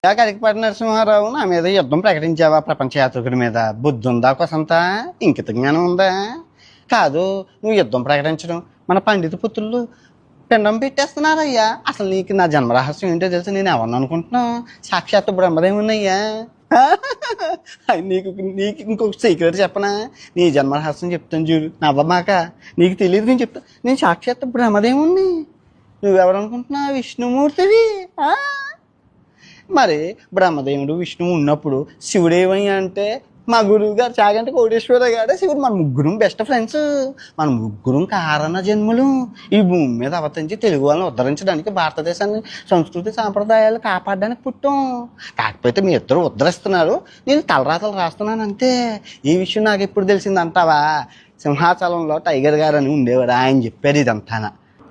కరికపాటి నరసింహారావు నా మీద యుద్ధం ప్రకటించావా ప్రపంచ యాత్రికుడి మీద? బుద్ధి ఉందా కొసంత? ఇంకిత జ్ఞానం ఉందా? కాదు, నువ్వు యుద్ధం ప్రకటించడం మన పండిత పుత్రులు పిండం పెట్టేస్తున్నారయ్యా. అసలు నీకు నా జన్మరహస్యం ఏంటో తెలుసు. నేను ఎవరిని అనుకుంటున్నావు? సాక్షాత్తు బ్రహ్మదేవున్నయ్యా. నీకు నీకు ఇంకొక సీక్రెట్ చెప్పనా? నీ జన్మరహస్యం చెప్తాను చూడు, నవ్వమాక. నీకు తెలియదు, నేను చెప్తాను. నేను సాక్షాత్తు బ్రహ్మదేవుణ్ణి. నువ్వెవరనుకుంటున్నావు? విష్ణుమూర్తివి. మరి బ్రహ్మదేవుడు విష్ణువు ఉన్నప్పుడు శివుడేమయ్యా అంటే మా గురువు గారు చాగంటి కోటేశ్వరరావు గారు శివుడు. మన ముగ్గురం బెస్ట్ ఫ్రెండ్స్. మన ముగ్గురం కారణ జన్మలు ఈ భూమి మీద అవతరించి తెలుగు వాళ్ళని ఉద్ధరించడానికి, భారతదేశాన్ని సంస్కృతి సాంప్రదాయాలు కాపాడడానికి పుట్టాం. కాకపోతే మీ ఇద్దరు ఉద్ధరిస్తున్నారు, నేను తలరాతలు రాస్తున్నాను అంతే. ఈ విషయం నాకు ఎప్పుడు తెలిసిందంటావా? సింహాచలంలో టైగర్ గారు అని ఉండేవాడు, ఆయన చెప్పారు ఇదంతా.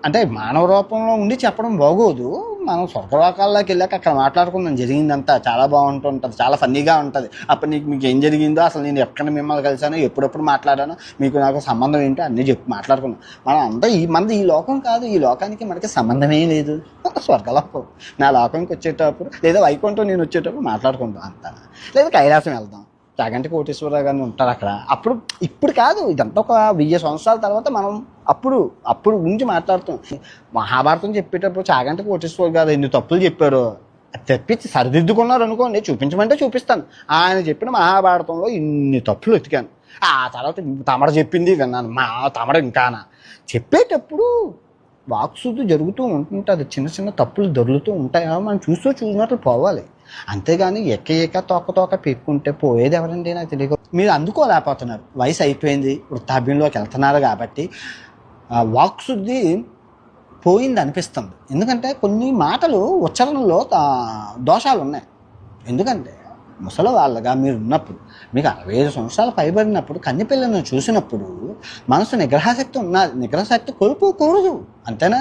అంటే మానవ రూపంలో ఉండి చెప్పడం బాగోదు. మనం స్వర్గలోకాల్లోకి వెళ్ళాక అక్కడ మాట్లాడుకుందాం జరిగిందంతా. చాలా బాగుంటుంటుంది, చాలా ఫన్నీగా ఉంటుంది. అప్పుడు మీకు ఏం జరిగిందో, అసలు నేను ఎక్కడ మిమ్మల్ని కలిసానో, ఎప్పుడెప్పుడు మాట్లాడానో, మీకు నాకు సంబంధం ఏంటో అన్నీ చెప్పి మాట్లాడుకున్నాం. మనం అంతా మనది ఈ లోకం కాదు, ఈ లోకానికి మనకి సంబంధమే లేదు. స్వర్గలోకం. నా లోకంకి వచ్చేటప్పుడు లేదా వైకుంఠం నేను వచ్చేటప్పుడు మాట్లాడుకుంటాం అంతా. లేదా కైలాసం వెళ్దాం, చాగంటి కోటేశ్వరరావు గారిని ఉంటారు అక్కడ. అప్పుడు ఇప్పుడు కాదు, ఇదంతా ఒక 1000 సంవత్సరాల తర్వాత మనం అప్పుడు గురించి మాట్లాడుతాం. మహాభారతం చెప్పేటప్పుడు చాగంటి కోటేశ్వరరావు గారు ఎన్ని తప్పులు చెప్పారో తెప్పించి సరిదిద్దుకున్నారు అనుకోండి, చూపించమంటే చూపిస్తాను. ఆయన చెప్పిన మహాభారతంలో ఇన్ని తప్పులు వెతికాను. ఆ తర్వాత తమడ చెప్పింది విన్నాను. తమడ ఇంకానా చెప్పేటప్పుడు వాక్శుద్ధి జరుగుతూ ఉంటుంటుంది. చిన్న చిన్న తప్పులు దొరుకుతూ ఉంటాయో మనం చూసినట్లు పోవాలి. అంతేగాని ఎక్క తోక పెట్టుకుంటే పోయేది ఎవరండి? నాకు తెలియదు. మీరు అందుకోలేకపోతున్నారు, వయసు అయిపోయింది, వృద్ధాప్యంలోకి వెళ్తున్నారు కాబట్టి వాక్శుద్ధి పోయింది అనిపిస్తుంది. ఎందుకంటే కొన్ని మాటలు ఉచ్చారణలో దోషాలు ఉన్నాయి. ఎందుకంటే ముసలి వాళ్ళగా మీరు ఉన్నప్పుడు, మీకు 65 సంవత్సరాలు పైబడినప్పుడు కన్నెపిల్లను చూసినప్పుడు మనసు నిగ్రహశక్తి కోల్పోకూడదు, అంతేనా?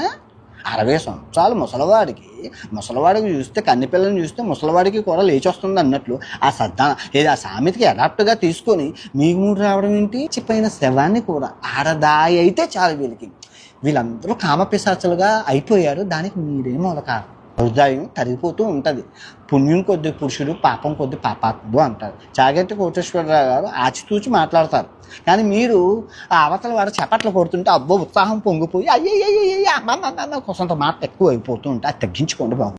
60 సంవత్సరాలు ముసలివాడికి చూస్తే, కన్నెపిల్లని చూస్తే ముసలివాడికి కూడా లేచి వస్తుంది అన్నట్లు ఆ సామెతకి అడాప్ట్గా తీసుకొని మీకు మూడు రావడం ఏంటి? చిప్పైన శవాన్ని కూడా ఆడదాయి అయితే చాలు. వీళ్ళందరూ కామపిశాచులుగా అయిపోయారు. దానికి మీరే మూల కారణం. హృదయం తరిగిపోతూ ఉంటుంది. పుణ్యం కొద్ది పురుషుడు, పాపం కొద్ది పాపాత్ముడు అంటారు. చాగంటి కోటేశ్వరరావు గారు ఆచితూచి మాట్లాడతారు. కానీ మీరు ఆ అవతల వాడు చప్పట్లు కొడుతుంటే అబ్బో ఉత్సాహం పొంగిపోయి అయ్యయ్య అమ్మ కొంత మాట ఎక్కువ అయిపోతూ ఉంటే అది తగ్గించుకోండి బాబు.